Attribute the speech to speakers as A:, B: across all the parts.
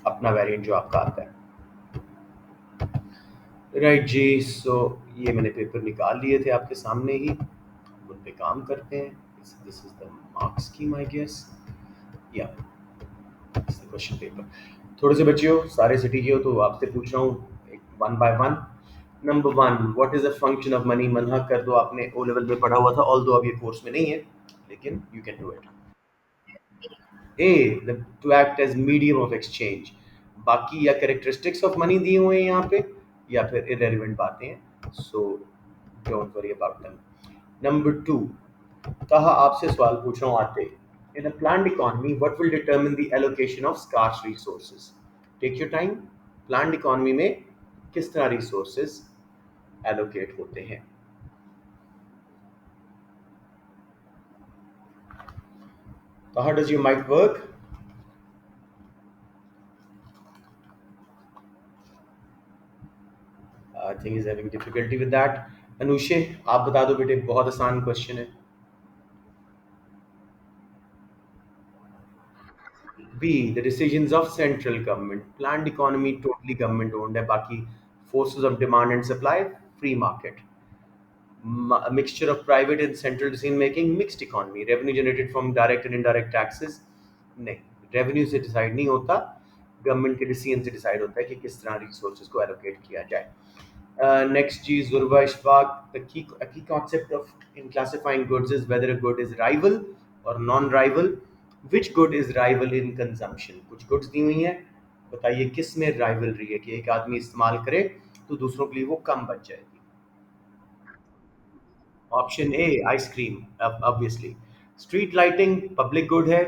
A: अपना वेरिएंट जो आपका आता है। राइट जी, सो ये मैंने पेपर निकाल लिए थे आपके सामने ही, उन पे काम करते हैं। This is the mark scheme I guess, या क्वेश्चन पेपर। थोड़े से बच्चे हो, सारे सिटी के हो, तो आपसे पूछ रहा हूँ one by one. Number one, what is a function of money? Manha कर दो, आपने ओ लेवल में पढ़ा हुआ था, ऑल्दो अब ये कोर्स में नहीं है, लेकिन you can do it. A, to act as medium of exchange. बाकी या कैरेक्टरिस्टिक्स ऑफ मनी दिए हुए हैं यहाँ पे, या फिर इरेलीवेंट बातें हैं, so don't worry about them. Number two, कहा आपसे सवाल पूछ रहा हूँ आते, in a planned economy what will determine the allocation of scarce resources? Take your time. Planned economy में किस तरह रिसोर्सेज एलोकेट होते हैं? So how does your mic work? I think he's having difficulty with that. Anushe, आप बता दो बेटे, बहुत आसान क्वेश्चन है। B, the decisions of central government. Planned economy totally government owned है, बाकी forces of demand and supply free market. A mixture of private and central decision making, mixed economy. Revenue generated from direct and indirect taxes, नहीं, revenue से decide नहीं होता, government के decision से decide होता है कि किस तरह रिसोर्सेज को एलोकेट किया जाए। Next चीज, Zurva Ishfaq, a key concept of in classifying goods is whether a good is rival or non-rival. Which good is rival in consumption? कुछ goods दी हुई हैं, बताइए किस में rivalry है कि एक आदमी इस्तेमाल करे तो दूसरों के लिए वो कम बच जाएगी। Option A, ice cream, obviously. Street lighting public good है,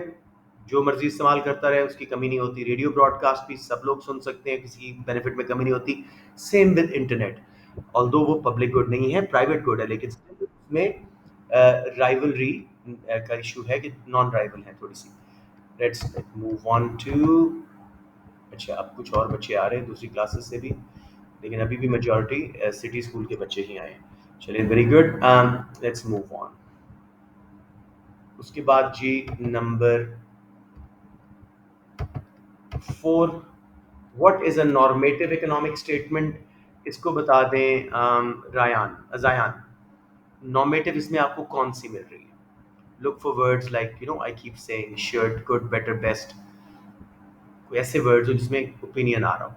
A: जो मर्जी इस्तेमाल करता रहे, उसकी कमी नहीं होती। रेडियो ब्रॉडकास्ट भी सब लोग सुन सकते हैं, किसी बेनिफिट में कमी नहीं होती। सेम विद इंटरनेट, ऑल्दो वो पब्लिक गुड नहीं है, प्राइवेट गुड है, लेकिन उसमें राइवलरी का इशू है कि नॉन राइवल है थोड़ी सी। लेट्स मूव ऑन टू, अच्छा अब कुछ और बच्चे आ रहे हैं दूसरी क्लासेस से भी, लेकिन अभी भी मेजॉरिटी सिटी स्कूल के बच्चे ही आए हैं। चलिए, very good, let's move on. उसके बाद जी number 4, what is a normative economic statement? इसको बता दें रायान अजायान, नॉर्मेटिव इसमें आपको कौन सी मिल रही है? Look for words like I keep saying shirt, good, better, best, कोई ऐसे वर्ड्स हो जिसमें ओपिनियन आ रहा हो।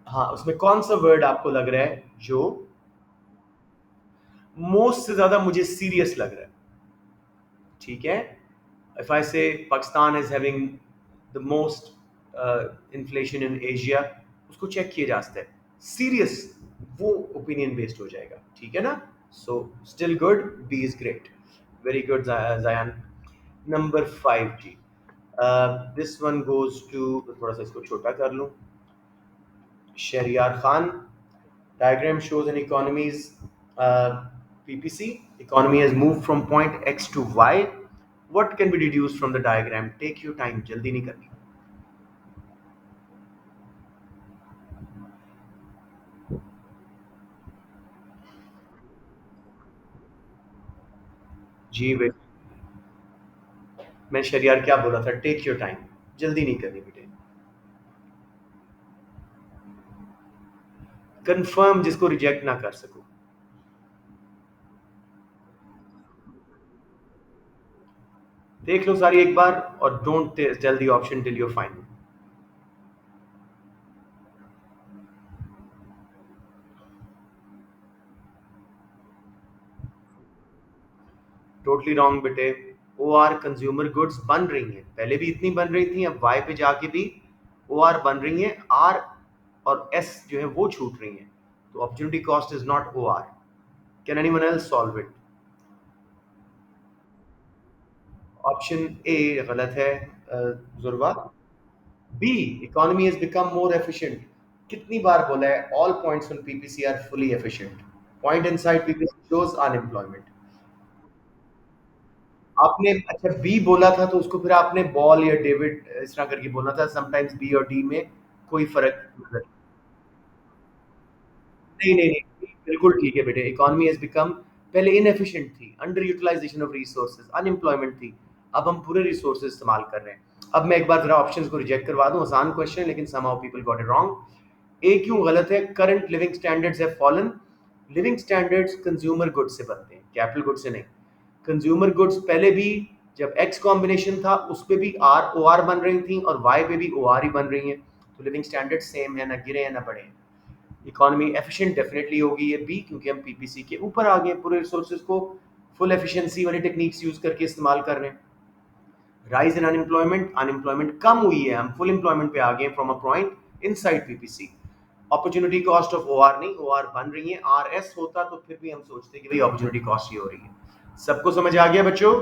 A: हाँ, उसमें कौन सा वर्ड आपको लग रहा है जो मोस्ट से ज्यादा मुझे सीरियस लग रहा है? ठीक है, if I say Pakistan is having the most inflation in Asia, उसको चेक किए जा सकते हैं, सीरियस, वो ओपिनियन बेस्ड हो जाएगा, ठीक है ना? So still good, B is great, very good Zayan. Number 5 जी, दिस वन गोज टू, थोड़ा सा इसको छोटा कर लूं, Shahryar Khan. Diagram shows an economy's PPC. Economy has moved from point X to Y. What can be deduced from the diagram? Take your time, जल्दी नहीं करनी। जी बेटे, मैं शरियार क्या बोला था? टेक योर टाइम, जल्दी नहीं करनी बेटे। कंफर्म जिसको रिजेक्ट ना कर सको। देख लो सारी एक बार, और don't tell the option till your final. Totally wrong बेटे। ओ आर कंज्यूमर गुड्स बन रही हैं, पहले भी इतनी बन रही थी, अब वाई पे जाके भी ओ आर बन रही हैं, आर और एस जो है वो छूट रही हैं, तो opportunity cost is not O R. Can anyone else solve it? Option A गलत है Jurwa. B, economy has become more efficient. कितनी बार बोला है, all points on PPC are fully efficient, point inside PPC shows unemployment. आपने अच्छा B बोला था, तो उसको फिर आपने बॉल या डेविड इस तरह करके बोलना था। समटाइम्स बी और डी में कोई फर्क नहीं, नहीं, नहीं, बिल्कुल ठीक है बेटे। इकोनॉमी हैज बिकम पहले इनएफिशिएंट थी, under utilization of resources, unemployment थी। अब हम पूरे रिसोर्सेज इस्तेमाल कर रहे हैं। अब मैं एक बार जरा ऑप्शंस को रिजेक्ट करवा दूं, आसान क्वेश्चन है लेकिन somehow people got it wrong. A क्यों गलत है? Current living standards have fallen. Living standards consumer goods से बनते हैं, कैपिटल गुड्स से नहीं। कंज्यूमर गुड्स पहले भी जब एक्स कॉम्बिनेशन था उस पे भी आर ओ आर बन रही थी और वाई पे भी ओ आर ही बन रही है। तो लिविंग स्टैंडर्ड सेम है, ना गिरे हैं ना बढ़े हैं। इकोनॉमी एफिशिएंट डेफिनेटली होगी ये बी, क्योंकि हम पीपीसी के ऊपर आ गए, पूरे रिसोर्सेज को फुल एफिशिएंसी वाली टेक्निक्स यूज करके इस्तेमाल कर रहे हैं। राइज इन अनएम्प्लॉयमेंट, अनएम्प्लॉयमेंट कम हुई है, हम फुल एम्प्लॉयमेंट पे आ गए from a point inside PPC. Opportunity cost of OR नहीं, ओआर बन रही है, आरएस होता तो फिर भी हम सोचते कि भाई अपॉर्चुनिटी कॉस्ट ही हो रही है। सबको समझ आ गया बच्चों?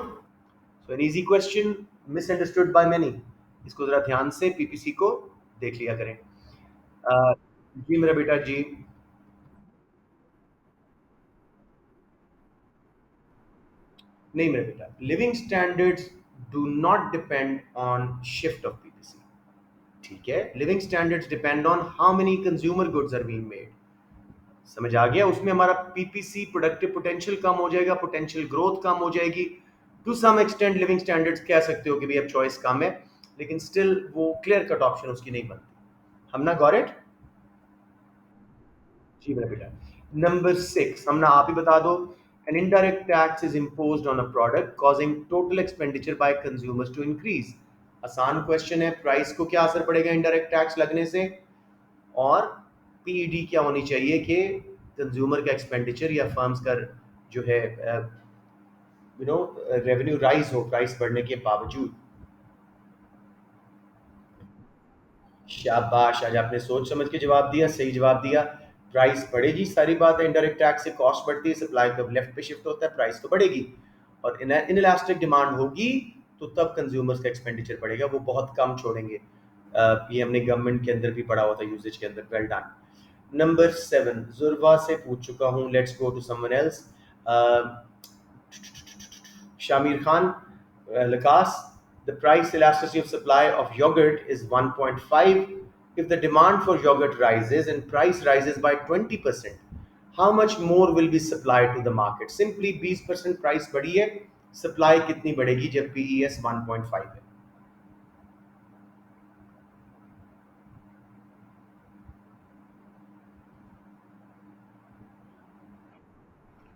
A: So an easy question misunderstood by many, इसको जरा ध्यान से पीपीसी को देख लिया करें। जी मेरा बेटा जी। नहीं मेरा बेटा, living standards do not depend on shift of PPC. ठीक है, living standards depend on how many consumer goods are being made. समझ आ गया? उसमें हमारा पीपीसी प्रोडक्टिव पोटेंशियल कम हो जाएगा, पोटेंशियल ग्रोथ कम हो जाएगी। To some extent living standards कह सकते हो कि भाई अब चॉइस कम है, लेकिन स्टिल वो क्लियर कट ऑप्शन उसकी नहीं बनती। हम ना गॉट इट? जी मेरा बेटा। नंबर 6 हम ना आप ही बता दो। An indirect tax is imposed on a product causing total expenditure by consumers to increase। आसान क्वेश्चन है, प्राइस को क्या असर पड़ेगा इनडायरेक्ट टैक्स लगने से? और पीईडी क्या होनी चाहिए कि कंज्यूमर का एक्सपेंडिचर या फर्म्स का जो है रेवेन्यू राइज हो प्राइस बढ़ने के बावजूद। शाबाश, आज आपने सोच समझ के जवाब दिया, सही जवाब दिया। प्राइस बढ़ेगी, सारी बात है, इनडायरेक्ट टैक्स से कॉस्ट बढ़ती है, सप्लाई कब लेफ्ट पे शिफ्ट होता है, प्राइस तो बढ़ेगी। और इनइलास्टिक डिमांड होगी तो तब कंज्यूमर्स का एक्सपेंडिचर बढ़ेगा, वो बहुत कम छोड़ेंगे। ये हमने गवर्नमेंट के अंदर भी पढ़ा हुआ था यूजेज के अंदर। Well done. नंबर 7 जुर्वा से पूछ चुका हूँ, let's go to someone else. Shamir Khan, Lakas, the price elasticity of supply of yogurt is 1.5. If the demand for yogurt rises and price rises by 20%, how much more will be supplied to the market? Simply 20% price बढ़ी है, supply कितनी बढ़ेगी जब PES 1.5 है?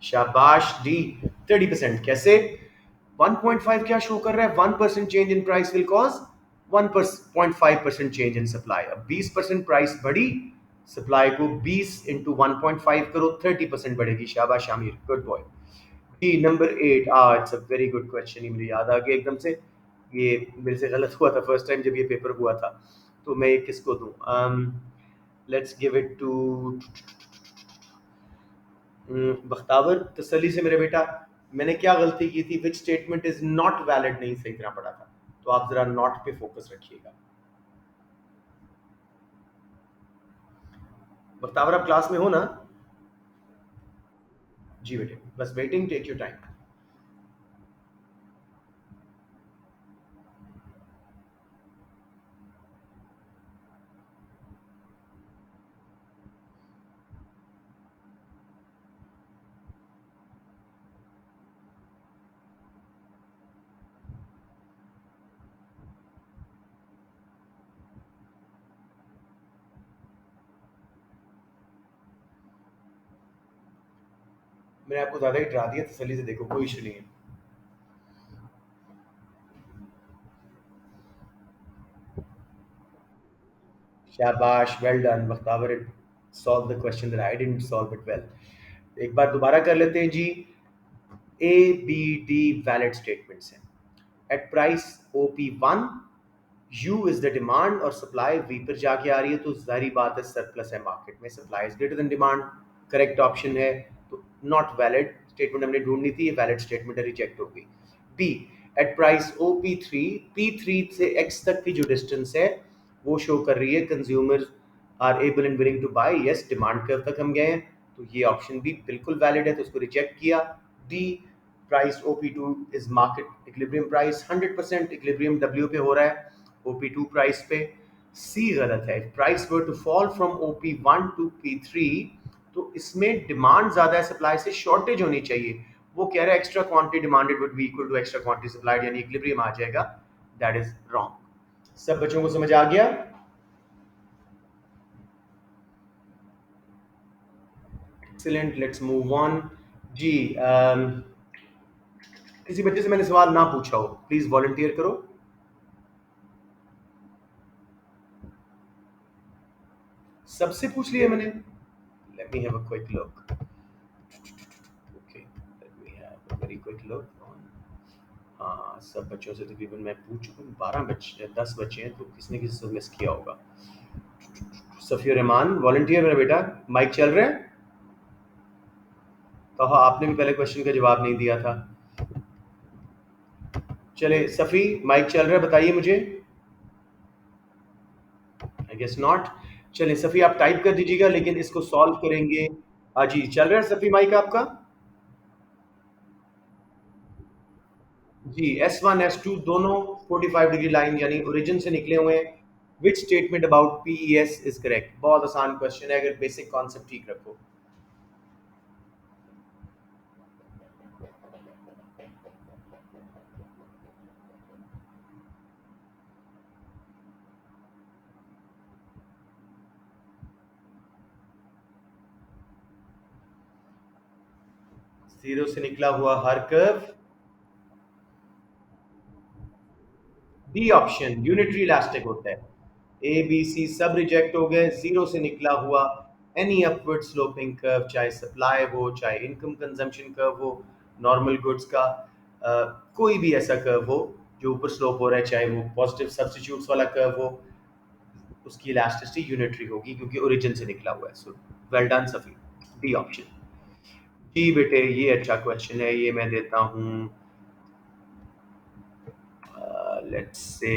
A: शाबाश D, 30%। कैसे? 1.5 क्या show कर रहा है? 1% change in price will cause 1.5% change in supply. अब 20% प्राइस बढ़ी, सप्लाई को 20 इंटू 1.5 करो, 30% बढ़ेगी। शाबाश आमिर, गुड बॉय। जी number 8, it's a very good question, ये मुझे याद आ गया एकदम से। ये मेरे से गलत हुआ था फर्स्ट टाइम जब ये पेपर हुआ था, तो मैं ये किसको दूं? Let's give it to Bakhtawar. तसल्ली से मेरे बेटा, मैंने क्या गलती की थी? Which statement is not valid नहीं सही तरह पढ़ा था, तो आप जरा नॉट पे फोकस रखिएगा। बख्तावर आप क्लास में हो ना? जी बेटे, बस वेटिंग, टेक योर टाइम। मैंने आपको ज्यादा ही डरा दिया, तसल्ली से देखो, कोई इशू नहीं है। शाबाश, well done Bakhtawar, it solve the question that I didn't solve it well. एक बार दोबारा कर लेते हैं जी। A B D valid statements हैं। At price OP1, you is the demand और सप्लाई वी पर जाके आ रही है, तो जाहिर बात है सरप्लस है मार्केट में, supply is greater than demand, correct option है। तो नॉट वैलिड स्टेटमेंट हमने ढूंढनी थी, ये वैलिड स्टेटमेंट है, रिजेक्ट हो गई। B, at price OP3, P3 से X तक की जो डिस्टेंस है वो शो कर रही है consumer are able and willing to buy, yes demand curve तक हम गए हैं, तो ये ऑप्शन भी बिल्कुल वैलिड है, तो उसको रिजेक्ट किया। D, price OP2 is market equilibrium price, 100% equilibrium W पे हो रहा है OP2 प्राइस पे। सी गलत है। Price were to fall from OP1 to P3, तो इसमें डिमांड ज्यादा है, सप्लाई से शॉर्टेज होनी चाहिए। वो कह रहा है extra quantity demanded would be equal to extra quantity supplied, यानी इक्विलिब्रियम आ जाएगा। That is wrong. सब बच्चों को समझ आ गया? Excellent, let's move on. जी किसी बच्चे से मैंने सवाल ना पूछा हो, प्लीज वॉलंटियर करो। सबसे पूछ लिया मैंने। Let me have a quick look. Okay, let me have a very quick look on. हाँ, सब बच्चों से तकरीबन मैं पूछ चुका हूँ। 12 बच्चे, 10 बच्चे हैं, तो किसने किसी से मिस किया होगा। सफिया रहमान वॉलंटियर मेरा बेटा, माइक चल रहा है? तो हाँ, आपने भी पहले क्वेश्चन का जवाब नहीं दिया था। चले सफ़ी, माइक चल रहा है, बताइए मुझे। I guess not. चलिए सफ़ी, आप टाइप कर दीजिएगा, लेकिन इसको सॉल्व करेंगे। हाँ जी, चल रहा है सफ़ी माइक आपका? जी, S1 S2 दोनों 45 डिग्री लाइन यानी ओरिजिन से निकले हुए हैं। Which statement about PES is correct? बहुत आसान क्वेश्चन है, अगर बेसिक कॉन्सेप्ट ठीक रखो। जीरो से निकला हुआ हर curve. B option unitary elastic होता है। ए बी सी सब रिजेक्ट हो गए। जीरो से निकला हुआ एनी अपवर्ड स्लोपिंग कर्व, चाहे सप्लाई हो, चाहे इनकम कंजम्पशन कर्व हो, नॉर्मल गुड्स का कोई भी ऐसा कर्व हो जो ऊपर स्लोप हो रहा है, चाहे वो पॉजिटिव सब्स्टिट्यूट्स वाला कर्व हो, उसकी इलास्टिसिटी यूनिटरी होगी क्योंकि ओरिजिन से निकला हुआ है। So well done Safi, B option. जी बेटे, ये अच्छा क्वेश्चन है, ये मैं देता हूँ। लेट्स से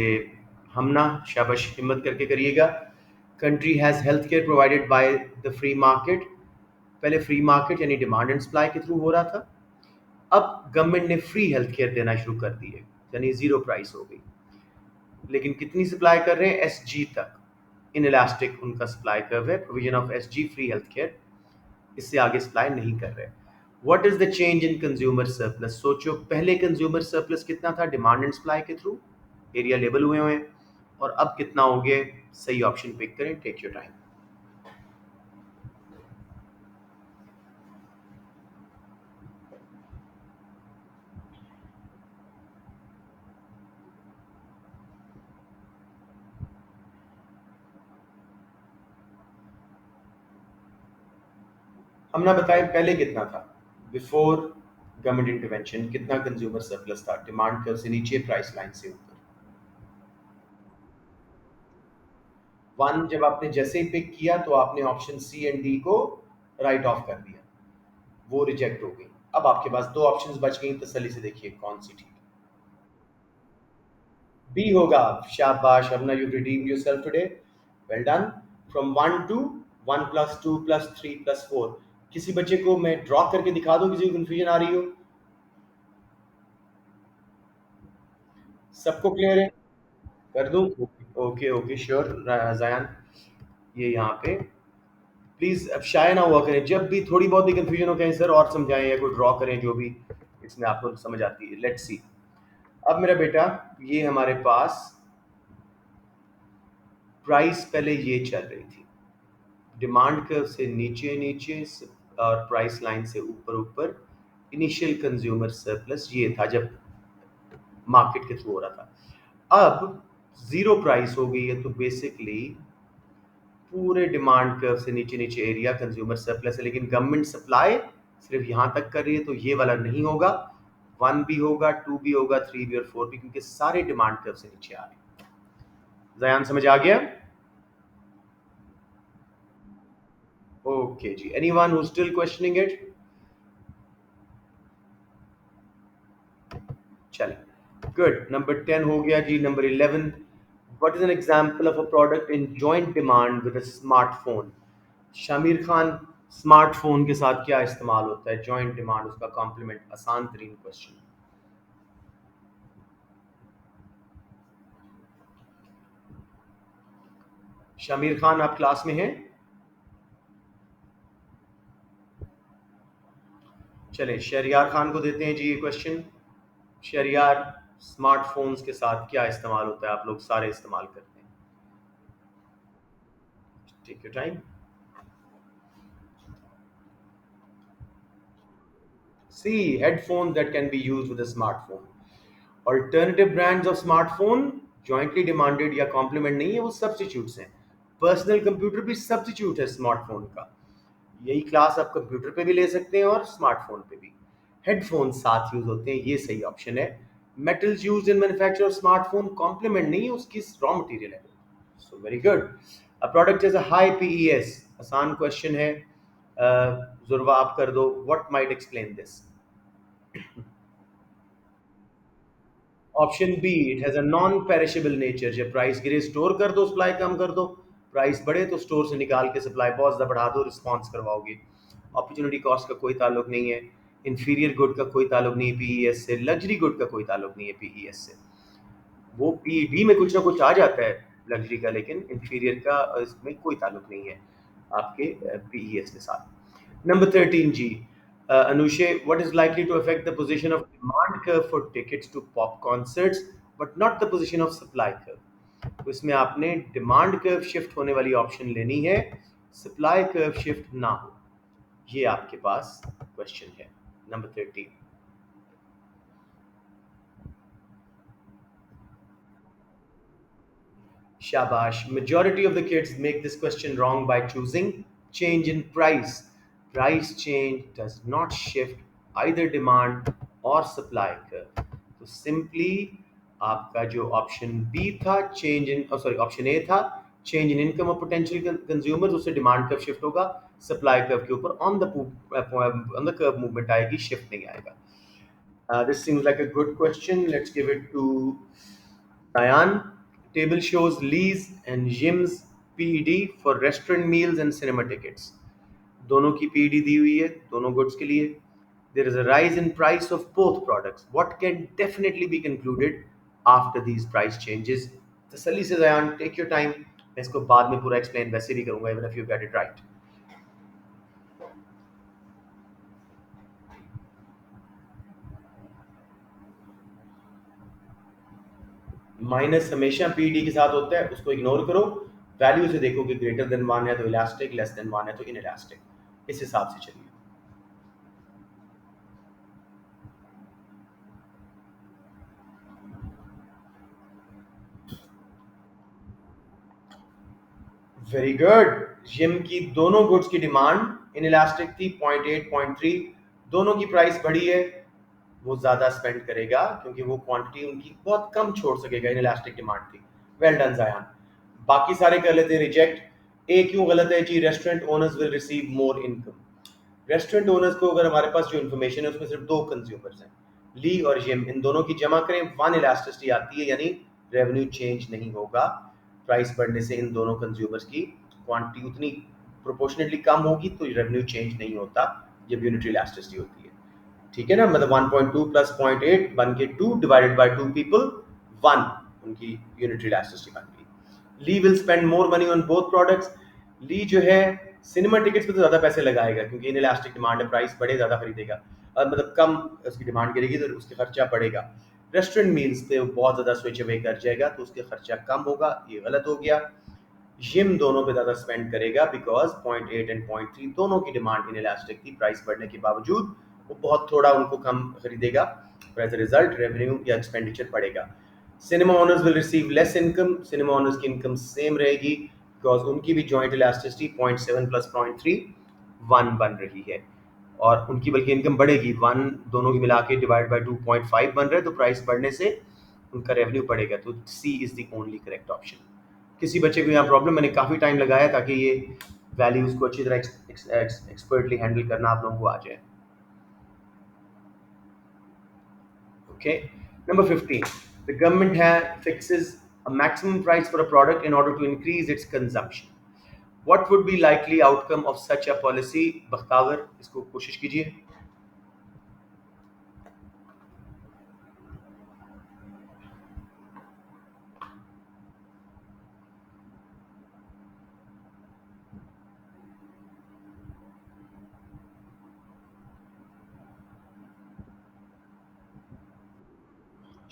A: हम ना, शाबाश, हिम्मत करके करिएगा। Country has health care provided by the free market. पहले फ्री मार्केट यानी डिमांड एंड सप्लाई के थ्रू हो रहा था। अब गवर्नमेंट ने फ्री हेल्थ केयर देना शुरू कर दी है, यानी जीरो प्राइस हो गई। लेकिन कितनी सप्लाई कर रहे हैं? SG तक। इन इलास्टिक उनका सप्लाई कर्व है, provision of SG free health care, इससे आगे सप्लाई नहीं कर रहे। What is the change in consumer surplus? सोचो, पहले कंज्यूमर सरप्लस कितना था डिमांड एंड सप्लाई के थ्रू, एरिया लेबल हुए हैं, और अब कितना हो गया? सही ऑप्शन पिक करें, टेक योर टाइम। हम ना बताएं पहले कितना था, बिफोर गवर्नमेंट इंटरवेंशन कितना कंज्यूमर सरप्लस था, डिमांड कर्व से नीचे, प्राइस लाइन से ऊपर। वन जब आपने जैसे ही पिक किया तो आपने ऑप्शन सी एंड डी को राइट ऑफ कर दिया, वो रिजेक्ट हो गई। अब आपके पास दो ऑप्शंस बच गई, तसल्ली से देखिए कौन सी ठीक। बी होगा। शाबाश Amna, you redeemed yourself today, well done. From 1 to 1 plus 2 plus 3 plus 4। किसी बच्चे को मैं ड्रॉ करके दिखा दूं, किसी को कंफ्यूजन आ रही हो? सबको क्लियर है? कर दूं? ओके ओके श्योर जायान, ये यहाँ पे प्लीज अब शाये ना हुआ करें, जब भी थोड़ी बहुत भी कंफ्यूजन हो कहें सर और समझाएं या कोई ड्रॉ करें, जो भी इसमें आपको समझ आती है। Let's see. अब मेरा बेटा, ये हमारे पास प्राइस पहले ये चल रही थी, डिमांड कर्व से नीचे नीचे और प्राइस लाइन से ऊपर ऊपर। इनिशियल कंज्यूमर सरप्लस ये था जब मार्केट के थ्रू हो रहा था। अब जीरो प्राइस हो गई है, तो बेसिकली पूरे डिमांड कर्व से नीचे नीचे एरिया कंज्यूमर सरप्लस है, लेकिन गवर्नमेंट सप्लाई सिर्फ यहां तक कर रही है, तो ये वाला नहीं होगा। वन भी होगा, टू भी होगा, थ्री भी और फोर भी, क्योंकि सारे डिमांड कर्व से नीचे आ रहे हैं। जयान समझ आ गया? ओके जी, anyone who still questioning it? चले गुड, नंबर 10 हो गया जी। Number 11, what is an example of a product in joint demand with a smartphone? Shamir Khan, smartphone के साथ क्या इस्तेमाल होता है जॉइंट डिमांड, उसका कॉम्प्लीमेंट? आसान तरीन क्वेश्चन। शामिर खान, आप क्लास में हैं? चले शहरियार खान को देते हैं जी ये क्वेश्चन। शहरियार, स्मार्टफोन्स के साथ क्या इस्तेमाल होता है? आप लोग सारे इस्तेमाल करते हैं। Take your time. C, headphone that can be use with a smartphone. Alternative brands of smartphone jointly demanded या कॉम्प्लीमेंट नहीं है, वो सब्स्टिट्यूट्स हैं। पर्सनल कंप्यूटर भी सब्स्टिट्यूट है स्मार्टफोन का। यही क्लास आप कंप्यूटर पे भी ले सकते हैं और स्मार्टफोन पे भी। हेडफोन साथ यूज होते हैं, ये सही ऑप्शन है। Metals use in manufacture of smartphone complement नहीं है, उसकी रॉ मटेरियल है। So very good. A product is a high PES. आसान क्वेश्चन है। जुर्वा आप कर दो, what might explain this? Option B, it has a non perishable nature. जब प्राइस गिरे स्टोर कर दो, सप्लाई कम कर दो। प्राइस बढ़े तो स्टोर से निकाल के सप्लाई बहुत ज़्यादा बढ़ा दो, रिस्पॉन्स करवाओगे। अपॉर्चुनिटी कॉस्ट का कोई ताल्लुक नहीं है। इंफीरियर गुड का कोई ताल्लुक नहीं है पीईएस से। लग्जरी गुड का कोई ताल्लुक नहीं है पीईएस से। वो पीडी में कुछ ना कुछ आ जाता है लग्जरी का, लेकिन इंफीरियर का इसमें कोई ताल्लुक नहीं है आपके पीईएस के साथ। नंबर 13 जी। Anushay, what is likely to affect the position of demand curve for tickets to pop concerts but not the position of supply curve? तो इसमें आपने डिमांड कर्व शिफ्ट होने वाली ऑप्शन लेनी है, सप्लाई कर्व शिफ्ट ना हो। ये आपके पास क्वेश्चन है number 13। Shabash. Majority of the kids make this question wrong by choosing change in price. Price change does not shift either demand or supply curve. तो simply आपका जो ऑप्शन बी था, change in, sorry option A था, change in income of potential consumers, उससे demand curve shift होगा। Supply curve के ऊपर on the curve movement आएगी, शिफ्ट नहीं आएगा। This seems like a good question. Let's give it to Diane. Table shows Lee's and Jim's PED for restaurant meals and cinema tickets. दोनों की PED दी हुई है, दोनों गुड्स के लिए। There is a rise in price of both products. What can definitely be concluded after these price changes? तसल्ली से दयान, take your time. मैं इसको बाद में पूरा explain वैसे भी करूंगा, even if you get it right. Minus हमेशा पीडी के साथ होता है, उसको इग्नोर करो। वैल्यू से देखो कि ग्रेटर देन वन है तो इलास्टिक, लेस देन वन है तो इन इलास्टिक। इस हिसाब से चलिए। Very good. जिम की दोनों गुड्स की डिमांड इन इलास्टिक थी, 0.8 0.3। दोनों की प्राइस बढ़ी है, वो ज्यादा स्पेंड करेगा क्योंकि वो क्वांटिटी उनकी बहुत कम छोड़ सकेगा। इन इलास्टिक डिमांड थी। Well done Zayan. बाकी सारे कर लेते हैं रिजेक्ट। ए क्यों गलत है जी? Restaurant owners will receive more income. Restaurant owners को अगर हमारे पास जो इन्फॉर्मेशन है उसमें सिर्फ दो कंज्यूमर्स हैं, ली और जिम। इन दोनों की जमा करें, वन इलास्टिसिटी आती है, यानी रेवेन्यू चेंज नहीं होगा। प्राइस बढ़ने से इन दोनों कंज्यूमर्स की क्वांटिटी उतनी प्रोपोर्शनेटली कम होगी तो रेवेन्यू चेंज नहीं होता जब यूनिटरी इलास्टिसिटी होती है। ठीक है ना? मतलब 1.2 प्लस 0.8 बन के 2 डिवाइडेड बाय 2 पीपल, 1 उनकी यूनिटरी इलास्टिसिटी बन गई। Lee will spend more money on both products. Lee जो है सिनेमा टिकट्स पे तो ज्यादा पैसे लगाएगा क्योंकि इन इलास्टिक डिमांड है, प्राइस बढ़े ज्यादा खरीदेगा, और मतलब कम उसकी डिमांड गिरेगी तो उसके खर्चा बढ़ेगा। रेस्टोरेंट मील्स पे वो बहुत ज्यादा स्विच अवे कर जाएगा तो उसके खर्चा कम होगा, ये गलत हो गया। जिम दोनों पे ज्यादा स्पेंड करेगा बिकॉज 0.8 एंड 0.3 दोनों की डिमांड इन इलास्टिक थी, प्राइस बढ़ने के बावजूद वो बहुत थोड़ा उनको कम खरीदेगा, एज अ रिजल्ट रेवेन्यू या एक्सपेंडिचर बढ़ेगा। Cinema owners will receive less income. Cinema owners की इनकम सेम रहेगी बिकॉज उनकी भी जॉइंट इलास्टिसिटी 0.7 प्लस 0.3 1 बन रही है, और उनकी बल्कि इनकम बढ़ेगी। 1 दोनों की मिला के डिवाइड बाई 2.5 बन रहा है, तो प्राइस बढ़ने से उनका रेवेन्यू बढ़ेगा। तो C is the only correct option. किसी बच्चे को यहाँ प्रॉब्लम, मैंने काफ़ी टाइम लगाया ताकि ये वैल्यूज को अच्छी तरह एक्सपर्टली हैंडल करना आप लोगों को आ जाए। Okay. Number 15. The government fixes a maximum price for a product in order to increase its consumption. What would be likely outcome of such a policy? Bakhtawar, इसको कोशिश कीजिए।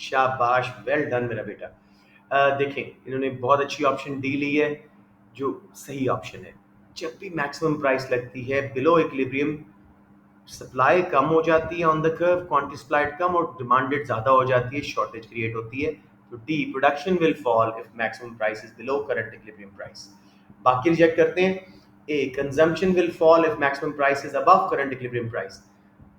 A: शाबाश, वेल डन मेरा बेटा। देखें, इन्होंने बहुत अच्छी ऑप्शन डी ली है, जो सही ऑप्शन है। जब भी मैक्सिमम प्राइस लगती है बिलो इक्विलिब्रियम, सप्लाई कम हो जाती है on the curve, quantity supplied कम और डिमांडेड ज़्यादा हो जाती है, शॉर्टेज क्रिएट होती है। तो D, production will fall if maximum price is below current equilibrium price. बाकी रिजेक्ट करते हैं। A, consumption will fall if maximum price is above current equilibrium price.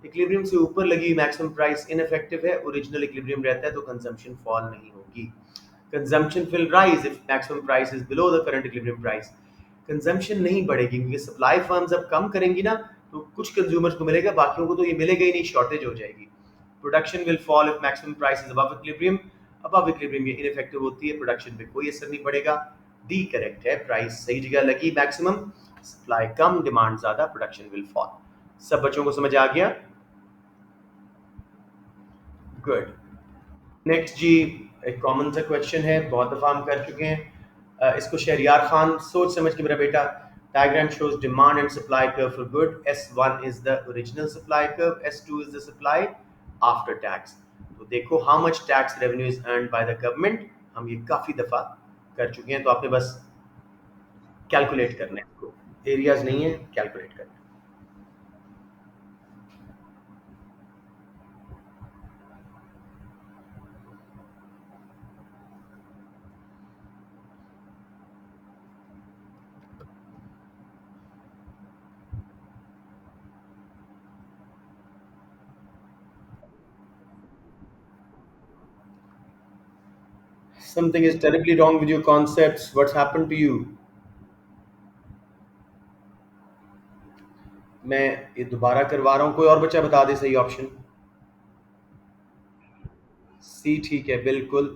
A: Equilibrium से ऊपर लगी मैक्सिमम प्राइस इनफेक्टिव है, ओरिजिनल इक्विलिब्रियम रहता है, तो कंजम्पशन फॉल नहीं होगी। Consumption will rise if maximum price is below the current equilibrium price. Consumption नहीं बढ़ेगी क्योंकि सप्लाई फर्म्स अब कम करेंगी ना, तो कुछ कंज्यूमर्स को मिलेगा, बाकियों को तो ये मिलेगा ही नहीं, शॉर्टेज हो जाएगी। Production will fall if maximum price is above equilibrium. Above equilibrium ये इनफेक्टिव होती है, प्रोडक्शन पे कोई असर नहीं पड़ेगा। डी करेक्ट है, प्राइस सही जगह लगी मैक्सिमम, सप्लाई कम, डिमांड ज्यादा, प्रोडक्शन विल फॉल। सब बच्चों को समझ आ गया? गुड। नेक्स्ट जी, एक कॉमन सा क्वेश्चन है, बहुत दफा हम कर चुके हैं। इसको शहरियार खान सोच समझ के, मेरा बेटा। Diagram shows demand and supply curve for good. S1 is the original supply curve, S2 is the supply after tax. तो देखो, how much tax revenue is earned by the government, हम ये काफी दफा कर चुके हैं, तो आपने बस कैलकुलेट करना है इसको, एरियाज नहीं है, कैलकुलेट करना है। Something is terribly wrong with your concepts. What's happened to you? मैं ये दोबारा करवा रहा हूँ, कोई और बच्चा बता दे सही ऑप्शन। सी ठीक है, बिल्कुल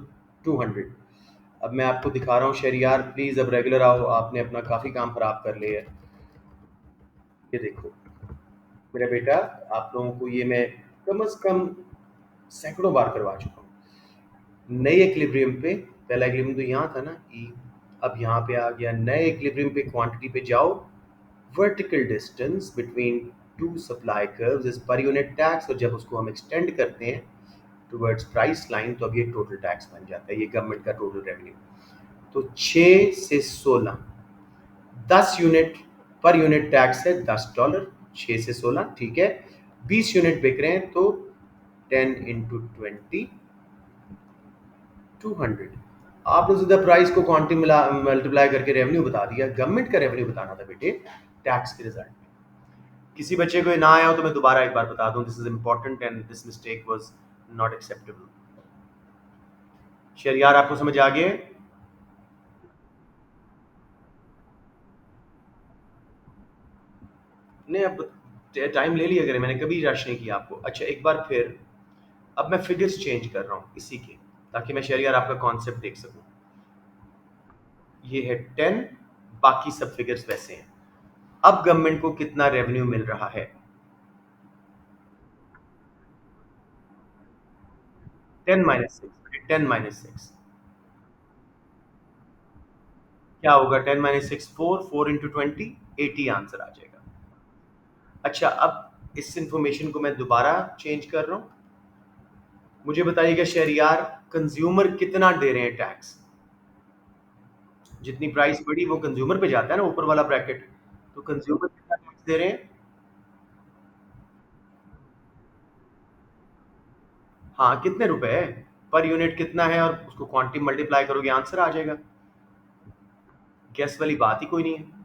A: 200। अब मैं आपको दिखा रहा हूँ शहरियार, प्लीज अब रेगुलर आओ, आपने अपना काफी काम खराब कर लिया है। ये देखो मेरा बेटा, आप लोगों को ये मैं कम से कम सैकड़ों बार करवा चुका हूँ। नए इक्विलिब्रियम पे, पहला इक्विलिब्रियम तो यहाँ था ना, ई, अब यहाँ पे आ गया। नए इक्विलिब्रियम पे क्वांटिटी पे जाओ, vertical distance between two supply curves is per unit tax, और जब उसको हम एक्सटेंड करते हैं टुवर्ड्स प्राइस लाइन, तो अब ये टोटल टैक्स बन जाता है, ये गवर्नमेंट का टोटल रेवेन्यू। तो 6 से 16, 10 यूनिट पर यूनिट टैक्स है $10, 6 से 16 ठीक है। 20 यूनिट बिक रहे हैं तो 10 इंटू 20, 200। आपने सीधा प्राइस को क्वांटिटी मिला मल्टीप्लाई करके रेवेन्यू बता दिया। गवर्नमेंट का रेवेन्यू बताना था बेटे टैक्स के रिजल्ट में। किसी बच्चे को ना आया हो तो मैं दोबारा एक बार बता दूं, this is important and this mistake was not acceptable. Shahriyar आपको समझ आ गए? नहीं, अब टाइम ले लिया करें, मैंने कभी रश नहीं किया आपको। अच्छा, एक बार फिर, अब मैं फिगर्स चेंज कर रहा हूँ इसी के, ताकि मैं शहरियार आपका कॉन्सेप्ट देख सकूं। ये है 10, बाकी सब फिगर्स वैसे हैं। अब गवर्नमेंट को कितना रेवेन्यू मिल रहा है? 10 माइनस 6, 10 माइनस 6 क्या होगा? 10 माइनस 6 4, 4 इंटू 20, 80 आंसर आ जाएगा। अच्छा, अब इस इंफॉर्मेशन को मैं दोबारा चेंज कर रहा हूँ। मुझे बताइएगा शहरियार, कंज्यूमर कितना दे रहे हैं टैक्स? जितनी प्राइस बढ़ी वो कंज्यूमर पे जाता है ना, ऊपर वाला ब्रैकेट। तो कंज्यूमर कितना टैक्स दे रहे हैं? हाँ, कितने रुपए है पर यूनिट, कितना है, और उसको क्वांटिटी मल्टीप्लाई करोगे आंसर आ जाएगा। गैस वाली बात ही कोई नहीं है।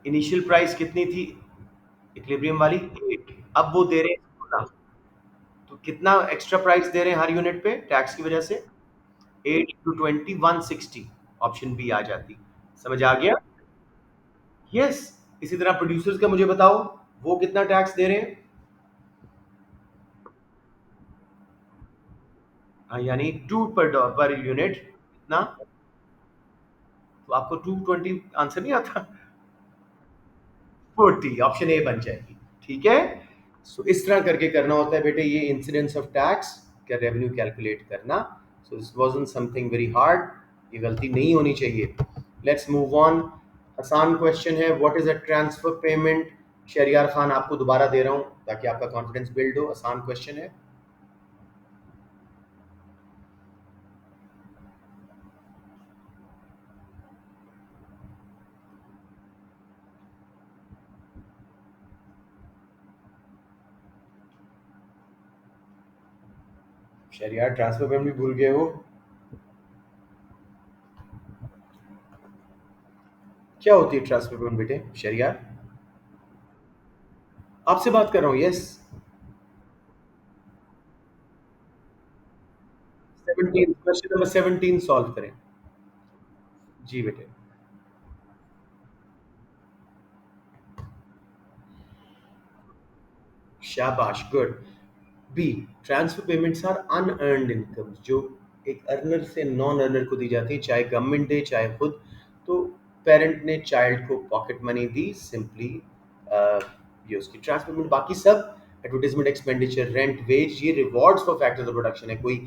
A: इनिशियल प्राइस कितनी थी इक्विलिब्रियम वाली? 8, अब वो दे रहे हैं 16। तो कितना एक्स्ट्रा प्राइस दे रहे हैं हर यूनिट पे टैक्स की वजह से? 8 टू 20, 160। ऑप्शन बी आ जाती। समझ आ गया? यस। इसी तरह प्रोड्यूसर्स का मुझे बताओ, वो कितना टैक्स दे रहे हैं? हाँ, यानी 2 पर यूनिट कितना? तो आपको 220 आंसर नहीं आता? 40, ऑप्शन ए बन जाएगी। ठीक है। सो इस तरह करके करना होता है बेटे, ये इंसिडेंस ऑफ टैक्स का रेवेन्यू कैलकुलेट करना। So this wasn't something very hard, ये गलती नहीं होनी चाहिए। Let's move on. आसान क्वेश्चन है, what is a transfer payment? Shahriyar Khan आपको दोबारा दे रहा हूं ताकि आपका कॉन्फिडेंस बिल्ड हो। आसान क्वेश्चन है। शहरियार ट्रांसफर पेमेंट भी भूल गए हो? क्या होती है ट्रांसफर पेमेंट बेटे शहरियार? आपसे बात कर रहा हूँ, यस। 17, क्वेश्चन नंबर 17 सॉल्व करें। जी बेटे। शाबाश, good. B, transfer payments are unearned income, जो एक अर्नर से नॉन अर्नर को दी जाती है, चाहे गवर्नमेंट दे चाहे खुद। तो पेरेंट ने चाइल्ड को पॉकेट मनी दी, सिंपली ये उसकी ट्रांसफर पेमेंट। बाकी सब एडवर्टाइजमेंट एक्सपेंडिचर, रेंट, वेज, ये rewards for factors of production है, कोई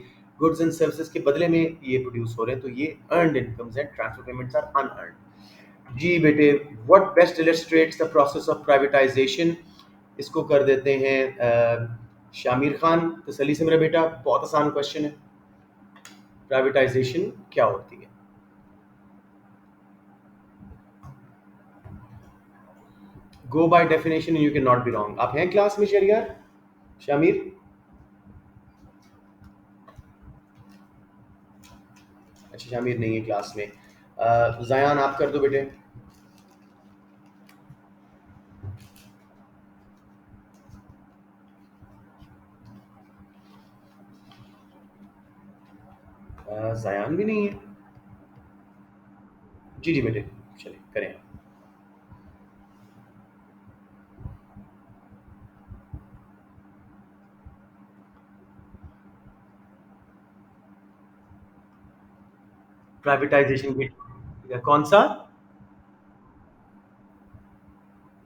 A: गुड्स एंड सर्विसेज के बदले में ये प्रोड्यूस हो रहे हैं, तो ये अर्नड इनकम्स हैं। Transfer payments are unearned. जी बेटे, what best illustrates the process of privatisation? इसको कर देते हैं शामिर खान। तसल्ली से मेरा बेटा, बहुत आसान क्वेश्चन है। प्राइवेटाइजेशन क्या होती है? Go by definition, you can not be wrong. आप हैं क्लास में शरियार? शामिर? अच्छा, शामिर नहीं है क्लास में। जयान आप कर दो बेटे। जयान भी नहीं है। जी जी बेटे, चलिए करें। प्राइवेटाइजेशन की कौन सा?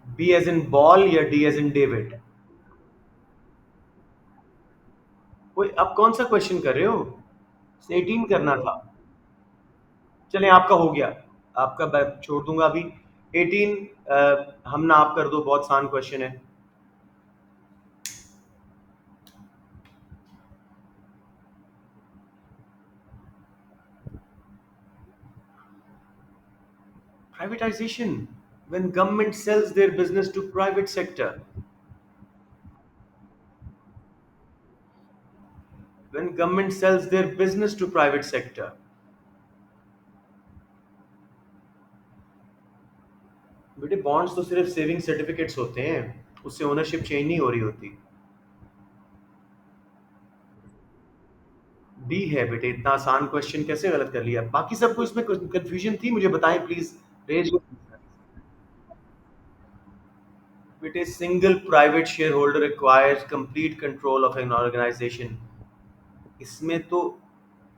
A: बी एज इन बॉल या डी एज इन डेविड? कोई अब कौन सा क्वेश्चन कर रहे हो? 18 करना था। चलें, आपका हो गया। आपका मैं छोड़ दूंगा अभी। 18, हम ना आप कर दो, बहुत आसान क्वेश्चन है। Privatization, when government sells their business to private sector. When government sells their business to private sector. बेटे, बॉन्ड्स तो सिर्फ सेविंग सर्टिफिकेट्स होते हैं, उससे ओनरशिप चेंज नहीं हो रही होती। डी है बेटे। इतना आसान क्वेश्चन कैसे गलत कर लिया? बाकी सबको इसमें कंफ्यूजन थी, मुझे बताएं प्लीज। रेज। बेटे, single private share holder requires complete control of an organization. इसमें तो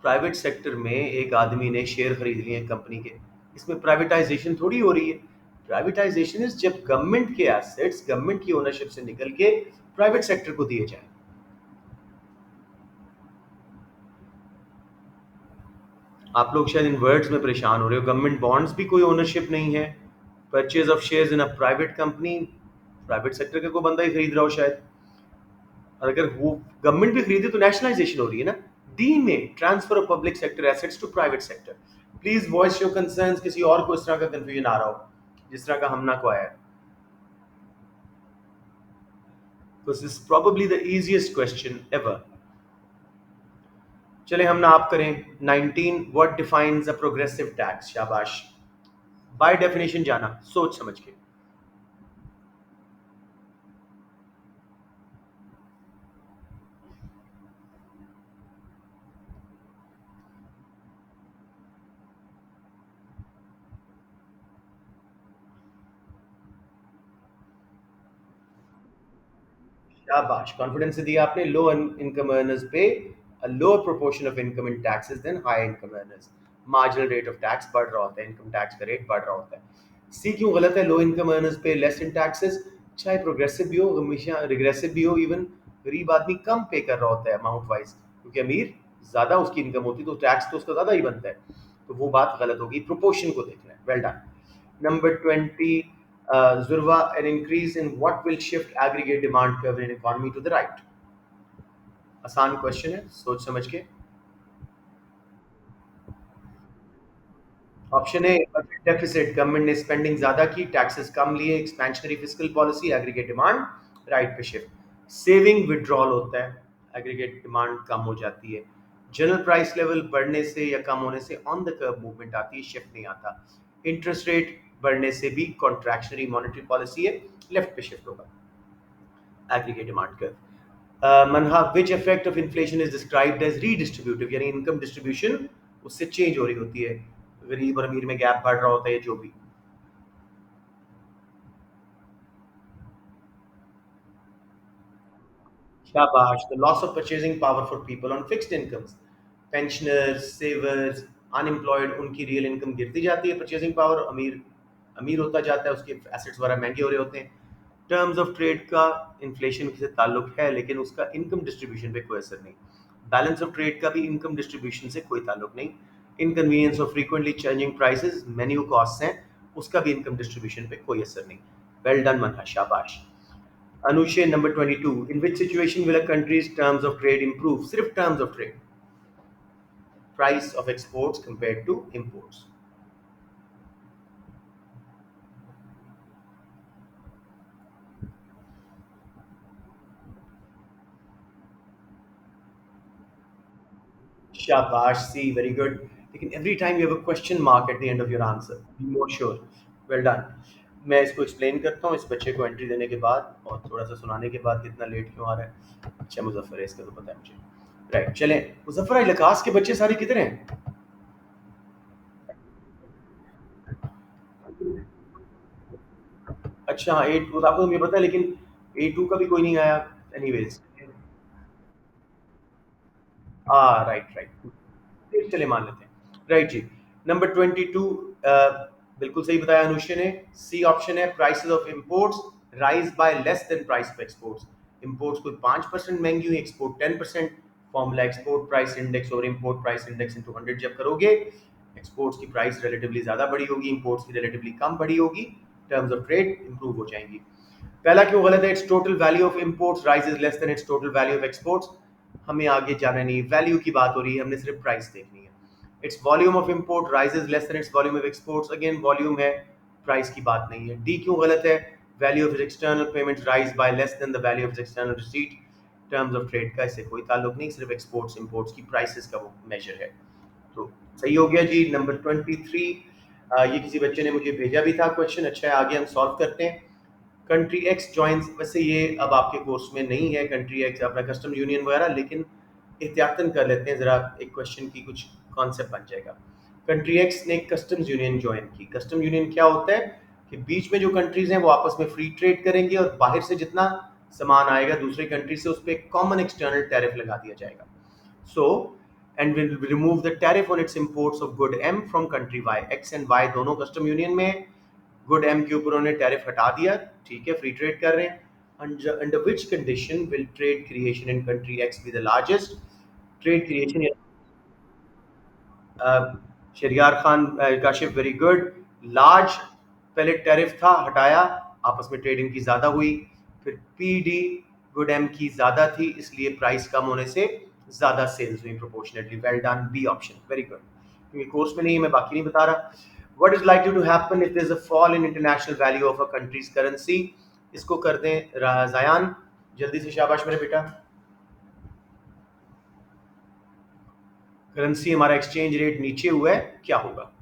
A: प्राइवेट सेक्टर में एक आदमी ने शेयर खरीद लिए कंपनी के, इसमें प्राइवेटाइजेशन थोड़ी हो रही है। प्राइवेटाइजेशन इज जब गवर्नमेंट के एसेट्स गवर्नमेंट की ओनरशिप से निकल के प्राइवेट सेक्टर को दिए जाए। आप लोग शायद इन वर्ड्स में परेशान हो रहे हो। गवर्नमेंट बॉन्ड्स भी कोई ओनरशिप नहीं है। Purchase of shares in a private company, private sector का कोई बंदा ही खरीद रहा हो शायद। और अगर वो गवर्नमेंट भी खरीदे तो नेशनलाइजेशन हो रही है ना। डी में transfer of public sector assets to private sector. Please voice your concerns, किसी और को इस तरह का कंफ्यूजन आ रहा हो जिस तरह का हमना को आया है। This is probably the easiest question ever. चले हम ना आप करें। 19, what defines a progressive tax? शाबाश। बाय डेफिनेशन जाना सोच समझ के। शाबाश, कॉन्फिडेंस से दिया आपने। लो इनकम अर्नर्स पे a lower proportion of income in taxes than high income earners. Marginal rate of tax बढ़ रहा होता है, इनकम टैक्स का रेट बढ़ रहा होता है। सी क्यों गलत है? लो इनकम अर्नर्स पे लेस इन टैक्सेस, चाहे प्रोग्रेसिव भी हो, हमेशा रिग्रेसिव भी हो। इवन गरीब आदमी कम पे कर रहा होता है अमाउंट वाइज, क्योंकि अमीर ज्यादा उसकी इनकम होती है तो टैक्स तो उसका ज्यादा ही बनता है। तो वो बात गलत होगी, प्रोपोर्शन को देखना है। Well done. Number 20, Zurva, an increase in what will shift aggregate demand curve in economy to the right? आसान क्वेश्चन है, सोच समझ के। Option A, budget deficit, government ने स्पेंडिंग ज्यादा की, टैक्सेस कम लिए, expansionary fiscal policy, aggregate demand right पे शिफ्ट। सेविंग विड्रॉल होता है, एग्रीगेट डिमांड कम हो जाती है। जनरल प्राइस लेवल बढ़ने से या कम होने से ऑन द कर्व मूवमेंट आती है, शिफ्ट नहीं आता। इंटरेस्ट रेट बढ़ने से भी कॉन्ट्रैक्शनरी मॉनेटरी पॉलिसी है, लेफ्ट पे शिफ्ट होगा aggregate demand curve. Manha which effect of inflation is described as redistributive, यानी इनकम डिस्ट्रीब्यूशन उससे चेंज हो रही होती है, गरीब और अमीर में गैप बढ़ रहा होता है, जो भी। शाबाश, the loss of purchasing power for people on fixed incomes, pensioners, savers, unemployed, उनकी रियल इनकम गिरती जाती है, परचेजिंग पावर, अमीर अमीर होता जाता है, उसके एसेट्स वगैरह महंगे हो रहे होते हैं। टर्म्स ऑफ ट्रेड का इन्फ्लेशन से ताल्लुक है, लेकिन उसका इनकम डिस्ट्रीब्यूशन पे कोई असर नहीं। बैलेंस ऑफ ट्रेड का भी इनकम डिस्ट्रीब्यूशन से कोई ताल्लुक नहीं। Inconvenience of frequently changing prices, menu cost हैं, उसका भी इनकम डिस्ट्रीब्यूशन पे कोई असर नहीं। वेल डन मनहा, शाबाश। Anushe, number 22. In which situation will a country's terms of trade improve? Sirf terms of trade. Price of exports compared to imports. Shabash, see, very good. लेकिन every time you have a question mark at the end of your answer. Be more sure. Well done. मैं इसको explain करता हूँ इस बच्चे को entry देने के बाद और थोड़ा सा सुनाने के बाद कितना लेट क्यों आ रहा है। अच्छा मुजफ्फर है, इसका तो पता है मुझे। राइट, चलें। मुजफ्फर भाई, लकास के बच्चे सारे किधर हैं? अच्छा हाँ, एट टू आपको तो मुझे पता है, लेकिन ए टू का भी कोई नहीं आया। एनीवेज, हाँ राइट राइट, फिर चले मान लेते हैं। राइट जी, नंबर 22, बिल्कुल सही बताया अनुष्य ने। सी ऑप्शन है, prices of imports rise by less than price of exports. Imports कोई 5% महंगी हुई, export 10%। Formula export price index और इंपोर्ट प्राइस इंडेक्स इनटू 100 जब करोगे, एक्सपोर्ट्स की प्राइस रिलेटिवली ज्यादा बढ़ी होगी, इंपोर्ट्स की रिलेटिवली कम बढ़ी होगी, टर्म्स ऑफ ट्रेड इंप्रूव हो जाएंगी। पहला क्यों गलत है? It's total value of imports rises less than it's total value of exports. हमें आगे जाना नहीं, वैल्यू की बात हो रही है, हमने सिर्फ प्राइस देखनी है। It's volume of import rises less than it's volume of exports, again volume है, प्राइस की बात नहीं है। डी क्यों गलत है? Value of external payments rise by less than the value of external receipt. Terms of trade का इससे कोई ताल्लुक नहीं, सिर्फ एक्सपोर्ट्स इंपोर्ट्स की प्राइसेस का वो मेजर है। तो सही हो गया जी। नंबर 23, ये किसी बच्चे ने मुझे भेजा भी था क्वेश्चन। अच्छा है, आगे हम सॉल्व करते हैं। कंट्री एक्स ज्वाइंस, वैसे ये अब आपके कोर्स में नहीं है कंट्री एक्स अपना कस्टम यूनियन वगैरह, लेकिन एहतियातन कर लेते हैं, ज़रा एक क्वेश्चन की कुछ कॉन्सेप्ट बन जाएगा। कंट्री एक्स ने कस्टम्स यूनियन ज्वाइन की। कस्टम यूनियन क्या होता है कि बीच में जो कंट्रीज हैं वो आपस में फ्री ट्रेड करेंगे और बाहर से जितना सामान आएगा दूसरे कंट्री से उस पर एक कॉमन एक्सटर्नल टैरिफ लगा दिया जाएगा। So and will remove the tariff on its imports of good M from country Y. X and Y दोनों कस्टम यूनियन में, गुड एम के ऊपर उन्होंने टैरिफ हटा दिया, ठीक है, फ्री ट्रेड कर रहे हैं। Under which condition will trade creation in country x be the largest? Trade creation, Shahriar Khan, Kashif, very good. Large पहले टैरिफ था, हटाया, आपस में ट्रेडिंग की ज़्यादा हुई। फिर पीडी, गुड एम की ज़्यादा थी, इसलिए प्राइस कम होने से ज़्यादा सेल्स हुई proportionately. Well done, B option, very good. क्योंकि कोर्स में नहीं है, मैं बाकी नहीं बता रहा। What is likely to happen if there is a fall in international value of a countries currency? इसको कर दें जायान, जल्दी से, शाबाश मेरे बेटा। करेंसी हमारा एक्सचेंज रेट नीचे हुआ है, क्या होगा?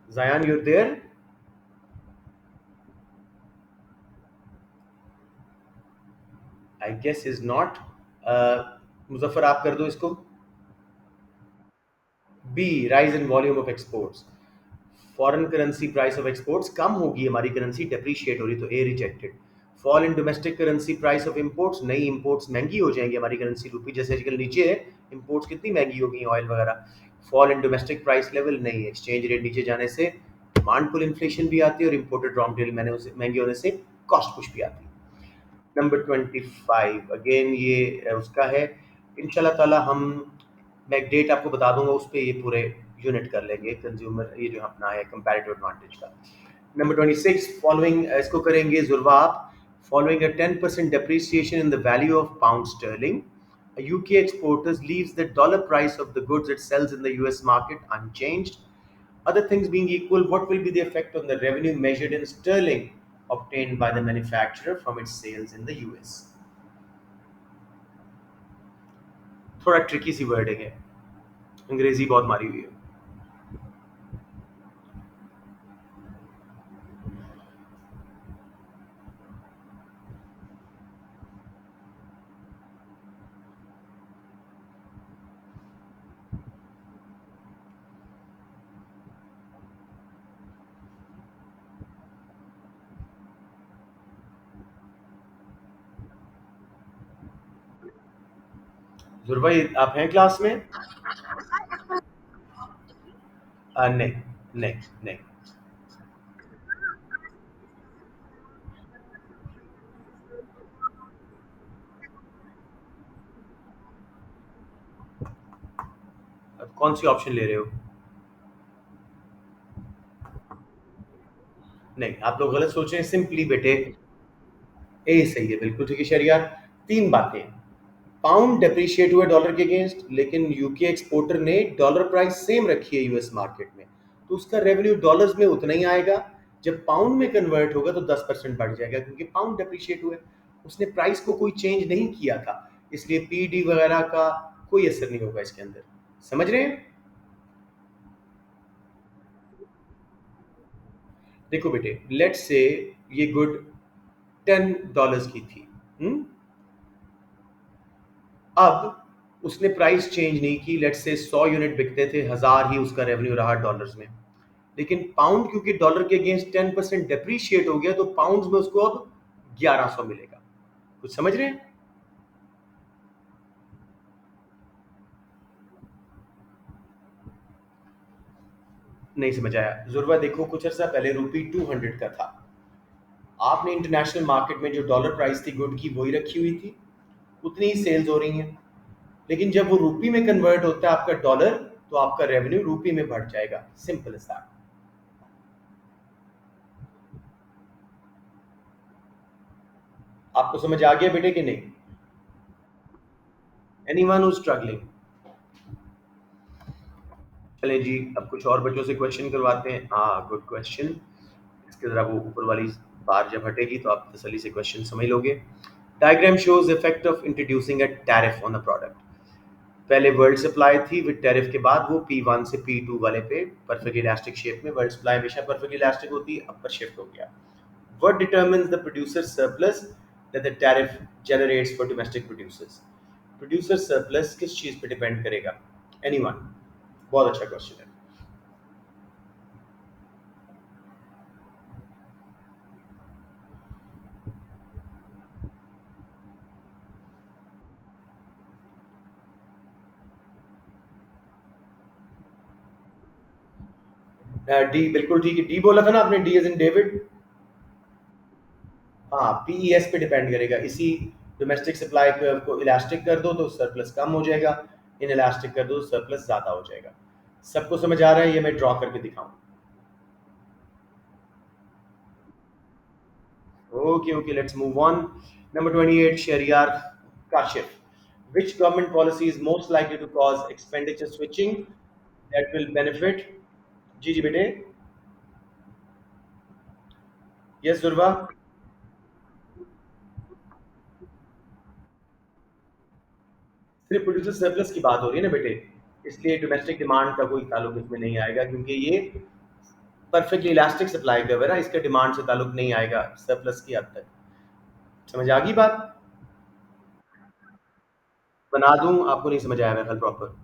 A: Zayan, you're there? I guess is not. Muzaffar, आप कर दो इसको। B, rise in volume of exports. Foreign currency price of exports कम होगी, हमारी करेंसी डेप्रिशिएट हो रही, तो A rejected. Fall in domestic currency price of imports, नई इंपोर्ट्स महंगी हो जाएंगी, हमारी करेंसी रूपी जैसे आजकल नीचे है, इंपोर्ट्स कितनी महंगी हो गई, ऑयल वगैरह। Fall in domestic price level, नहीं, एक्सचेंज रेट नीचे जाने से डिमांड पुल इन्फ्लेशन भी आती है और इंपोर्टेड रॉ मटेरियल मैंने उसे महंगे होने से कॉस्ट पुश भी आती है। नंबर 25, अगेन ये उसका है। इंशाल्लाह ताला हम, मैं एक डेट आपको बता दूंगा, उस पर ये पूरे यूनिट कर लेंगे कंज्यूमर, ये जो अपना है कंपैरेटिव एडवांटेज का। नंबर 26, फॉलोइंग, इसको करेंगे जुर्वा आप। Following a 10% depreciation in the value of pound sterling, A UK exporter leaves the dollar price of the goods it sells in the US market unchanged. Other things being equal, what will be the effect on the revenue measured in sterling obtained by the manufacturer from its sales in the US? थोड़ा tricky सी wording है, अंग्रेजी बहुत मारी हुई है। जुर भाई आप हैं क्लास में? नहीं, नहीं, नहीं। अब कौन सी ऑप्शन ले रहे हो? नहीं, आप लोग गलत सोच रहे हैं। सिंपली बेटे ए सही है, बिल्कुल ठीक है शरियार। तीन बातें, पाउंड डेप्रिशिएट हुआ डॉलर के अगेंस्ट, लेकिन यूके एक्सपोर्टर ने डॉलर प्राइस सेम रखी है यूएस मार्केट में, तो उसका रेवेन्यू डॉलर्स में उतना ही आएगा। जब पाउंड में कन्वर्ट होगा तो 10% बढ़ जाएगा, क्योंकि पाउंड डेप्रिशिएट हुआ है, उसने प्राइस को कोई चेंज नहीं किया था, इसलिए पीडी वगैरह का कोई असर नहीं होगा इसके अंदर। समझ रहे हैं? देखो बेटे, लेट्स से ये गुड $10 की थी। अब उसने प्राइस चेंज नहीं की, लेट्स से 100 यूनिट बिकते थे, 1000 ही उसका रेवेन्यू रहा डॉलर्स में। लेकिन पाउंड क्योंकि डॉलर के अगेंस्ट 10% डेप्रीशिएट हो गया, तो पाउंड्स में उसको अब 1100 मिलेगा। कुछ समझ रहे हैं? नहीं समझ आया? जुर्वा देखो, कुछ अर्सा पहले रूपी 200 का था, आपने इंटरनेशनल मार्केट में जो डॉलर प्राइस थी गुड की वही रखी हुई थी, उतनी ही सेल्स हो रही हैं। लेकिन जब वो रूपी में कन्वर्ट होता है आपका डॉलर, तो आपका रेवेन्यू रूपी में बढ़ जाएगा। Simple is that. आपको समझ आ गया बेटे कि नहीं? Anyone who struggling? चलें जी, अब कुछ और बच्चों से क्वेश्चन करवाते हैं। हाँ, गुड क्वेश्चन। इसके ज़रा वो ऊपर वाली बार जब हटेगी तो आप तसल्ली से क्वेश्चन समझ लोगे। Diagram shows effect of introducing a tariff on the product. पहले वर्ल्ड सप्लाई थी, विद टैरिफ के बाद वो P1 से P2 वाले पे परफेक्ट इलास्टिक शेप में, वर्ल्ड सप्लाई हमेशा परफेक्ट इलास्टिक होती है, अब पर शिफ्ट हो गया। What determines the producer surplus that the tariff generates for domestic producers? Producer surplus किस चीज पे डिपेंड करेगा? Anyone? बहुत अच्छा क्वेश्चन है। डी बिल्कुल ठीक है, डी बोला था ना आपने, डी एज इन डेविड। हाँ, पीईएस पे डिपेंड करेगा। इसी डोमेस्टिक सप्लाई कर्व को इलास्टिक कर दो तो सरप्लस कम हो जाएगा, इन इलास्टिक कर दो तो सरप्लस ज्यादा हो जाएगा। सबको समझ आ रहा है? ये मैं ड्रॉ करके दिखाऊं? Okay, okay, let's move on. Number 28, Shariar Kashif. Which government policy is most likely to cause expenditure switching that will benefit? जी बेटे। यस दुर्वा। सिर्फ प्रोड्यूसर सरप्लस की बात हो रही है ना बेटे, इसलिए डोमेस्टिक डिमांड का कोई ताल्लुक इसमें नहीं आएगा, क्योंकि ये परफेक्टली इलास्टिक सप्लाई कर्व है ना, इसका डिमांड से ताल्लुक नहीं आएगा सरप्लस की हद तक। समझ आ गई बात? बना दूं? आपको नहीं समझ आया मेरा ख्याल प्रॉपर।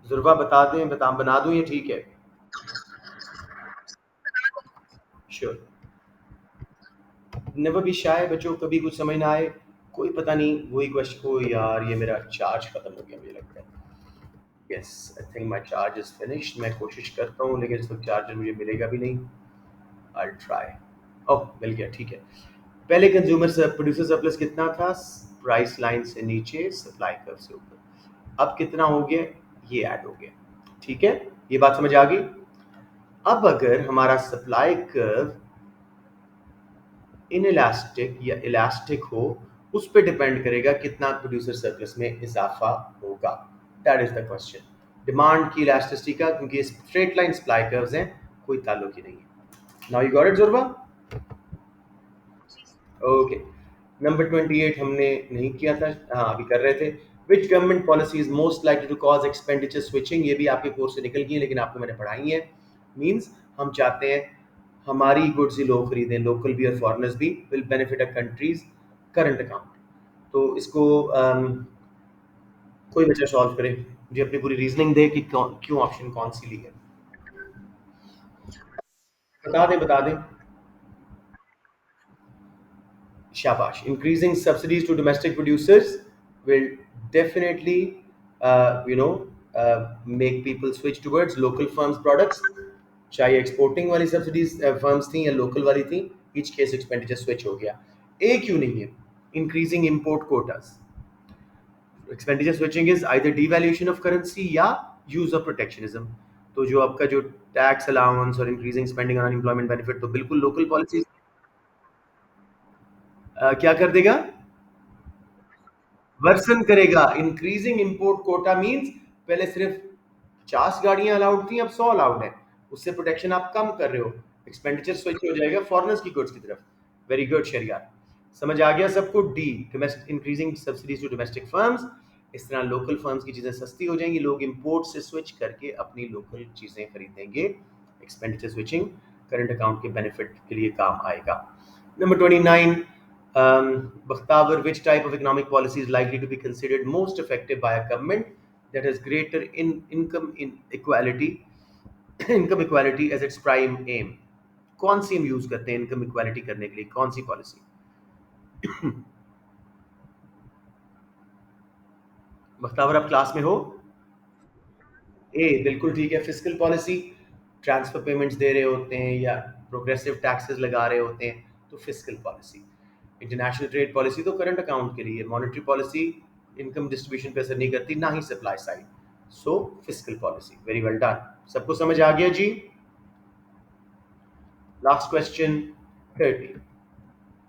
A: जुर्वा बता दें, बना दूं, ये ठीक है? श्योर। नेवर बी शाय बच्चों, कभी कुछ समझ ना आए कोई पता नहीं, वही क्वेश्चन को यार, ये मेरा चार्ज खत्म हो गया मुझे लगता है। Yes, I think my charge is finished. मैं कोशिश करता हूँ लेकिन इस वक्त चार्जर मुझे मिलेगा भी नहीं। I try. ओह, मिल गया, ठीक है। पहले कंज्यूमर से प्रोड्यूसर सरप्लस कितना था? प्राइस लाइन से नीचे, सप्लाई कर्व से ऊपर। अब कितना हो गया? ये ऐड हो गया। ठीक है, ये बात समझ आ गई? अब अगर हमारा सप्लाई कर्व इनइलास्टिक या इलास्टिक हो, उस पे डिपेंड करेगा कितना प्रोड्यूसर सर्प्लस में इजाफा होगा। That is the question. Demand की इलास्टिसिटी का, क्योंकि स्ट्रेट लाइन सप्लाई कर्व्स हैं, कोई ताल्लुक ही नहीं है। Now you got it Jurba? Okay. Number 28 हमने नहीं किया था, हाँ अभी कर रहे थे। Which government policy is most likely to cause expenditure switching? ये भी आपके कोर्स से निकल गई है, लेकिन आपको मैंने पढ़ाई है। मींस हम चाहते हैं हमारी गुड्स ही लोग खरीदें, लोकल भी और फॉरेनर्स भी, will benefit a countries current account. तो इसको कोई बच्चा सॉल्व करे, मुझे अपनी पूरी रीजनिंग दे कि क्यों ऑप्शन कौन सी ली है। बता दें, बता दें। Shabash. Increasing subsidies to domestic producers will definitely, make people switch towards local firms products. चाहे एक्सपोर्टिंग वाली सब्सिडीज फर्म्स थी या लोकल वाली थी, each केस एक्सपेंडिचर स्विच हो गया। ए क्यों नहीं है? Increasing import quotas. Expenditure switching is either devaluation of currency या यूज ऑफ प्रोटेक्शनिज्म। तो जो आपका जो टैक्स अलाउंस और increasing spending on unemployment benefit, तो बिल्कुल लोकल पॉलिसीज क्या कर देगा? वर्सन करेगा। इंक्रीजिंग इंपोर्ट कोटा मींस पहले सिर्फ 50 गाड़ियां अलाउड थी, अब 100 अलाउड है। उससे प्रोटेक्शन आप कम कर रहे हो, एक्सपेंडिचर स्विच हो जाएगा फॉरेनर्स की गुड्स की तरफ। वेरी गुड शरियार, समझ आ गया सबको। D, increasing subsidies to domestic firms. इस तरह लोकल फर्म्स की चीजें सस्ती हो जाएंगी, लोग इंपोर्ट से स्विच करके अपनी लोकल चीजें खरीदेंगे। एक्सपेंडिचर स्विचिंग करंट अकाउंट के बेनिफिट के लिए काम आएगा। Number 29, Bakhtavar, which type of economic policy is likely to be considered most effective by a government that has greater inequality, income equality as its prime aim? कौन सी हम use करते हैं income equality करने के लिए, कौन सी पॉलिसी? बख्तावर आप class में हो? ए बिल्कुल ठीक है, फिजिकल पॉलिसी। ट्रांसफर पेमेंट्स दे रहे होते हैं या प्रोग्रेसिव टैक्सेस लगा रहे होते हैं, तो physical policy. International trade policy तो करंट अकाउंट के लिए। मॉनेटरी पॉलिसी इनकम डिस्ट्रीब्यूशन पे असर नहीं करती, ना ही supply side. So physical policy. Very well done, सबको समझ आ गया जी? Last question 30।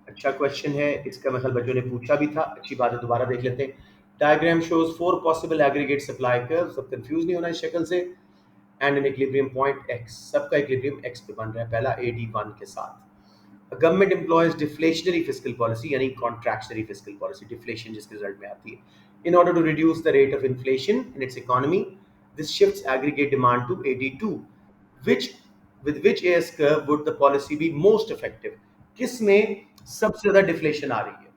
A: अच्छा क्वेश्चन है, इसका मतलब बच्चों ने पूछा भी था, अच्छी बात है, दोबारा देख लेते हैं। Diagram shows 4 possible aggregate supply curve. सब कंफ्यूज नहीं होना इस शक्ल से। And an equilibrium point x, सबका इक्विलिब्रियम एक्स पे बन रहा है, पहला AD1 के साथ। A government employs deflationary fiscal policy, यानी contractionary fiscal policy, deflation जिसके रिजल्ट में आती है, in order to reduce the rate of inflation in its economy. This shifts aggregate demand to AD2. Which, with which AS curve would the policy be most effective? किस में सबसे ज्यादा deflation आ रही है?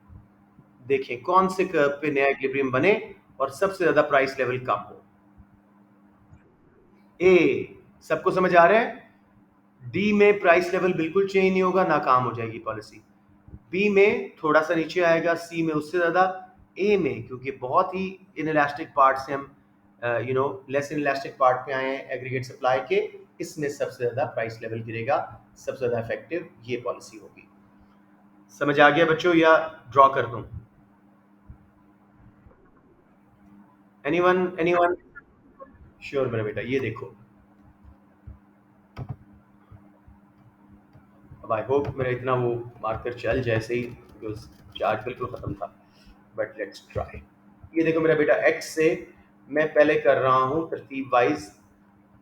A: देखें कौन से कर्व पे नया इक्विलिब्रियम बने और सबसे ज्यादा प्राइस लेवल कम हो। ए, सबको समझ आ रहा है? डी में प्राइस लेवल बिल्कुल चेंज नहीं होगा, नाकाम हो जाएगी पॉलिसी। बी में थोड़ा सा नीचे आएगा, सी में उससे ज्यादा। ए में क्योंकि बहुत ही इनइलास्टिक पार्ट से हम लेस इनइलास्टिक पार्ट पे आए हैं एग्रीगेट सप्लाई के, इसमें सबसे ज्यादा प्राइस लेवल गिरेगा, सबसे ज्यादा इफेक्टिव ये पॉलिसी होगी। समझ आ गया बच्चों, या ड्रॉ कर दूं? Anyone, anyone? श्योर मेरा बेटा, ये देखो। अब आई होप मेरा इतना वो मार्कर चल जैसे ही, बिकॉज चार्ज बिल्कुल खत्म था, बट लेट्स ट्राई। ये देखो मेरा बेटा, एक्स से मैं पहले कर रहा हूं तरतीब वाइज।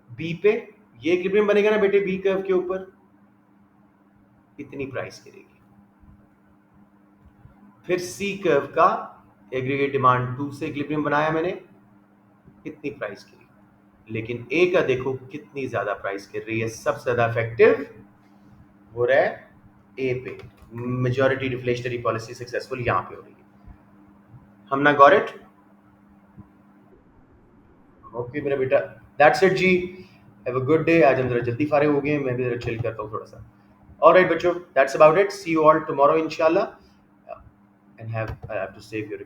A: बी पे ये इक्विलिब्रियम बनेगा ना बेटे, बी कर्व के ऊपर इतनी प्राइस गिरेगी। फिर सी कर्व का एग्रीगेट डिमांड 2 से इक्विलिब्रियम बनाया मैंने, इतनी प्राइस गिरी। लेकिन ए का देखो कितनी ज्यादा प्राइस गिर रही है, सबसे ज्यादा इफेक्टिव हो रहा है ए पे। मेजॉरिटी डिफ्लेशनरी पॉलिसी सक्सेसफुल यहां पे हो रही है। हम ना गॉट इट? ओके मेरा बेटा, दैट्स इट जी। Have a good day. आज हम जरा जल्दी फारिग हो गए, मैं भी जरा चिल करता हूँ थोड़ा सा। ऑलराइट बच्चों, that's about it. See you all tomorrow इंशाल्लाह, and have, I have to save your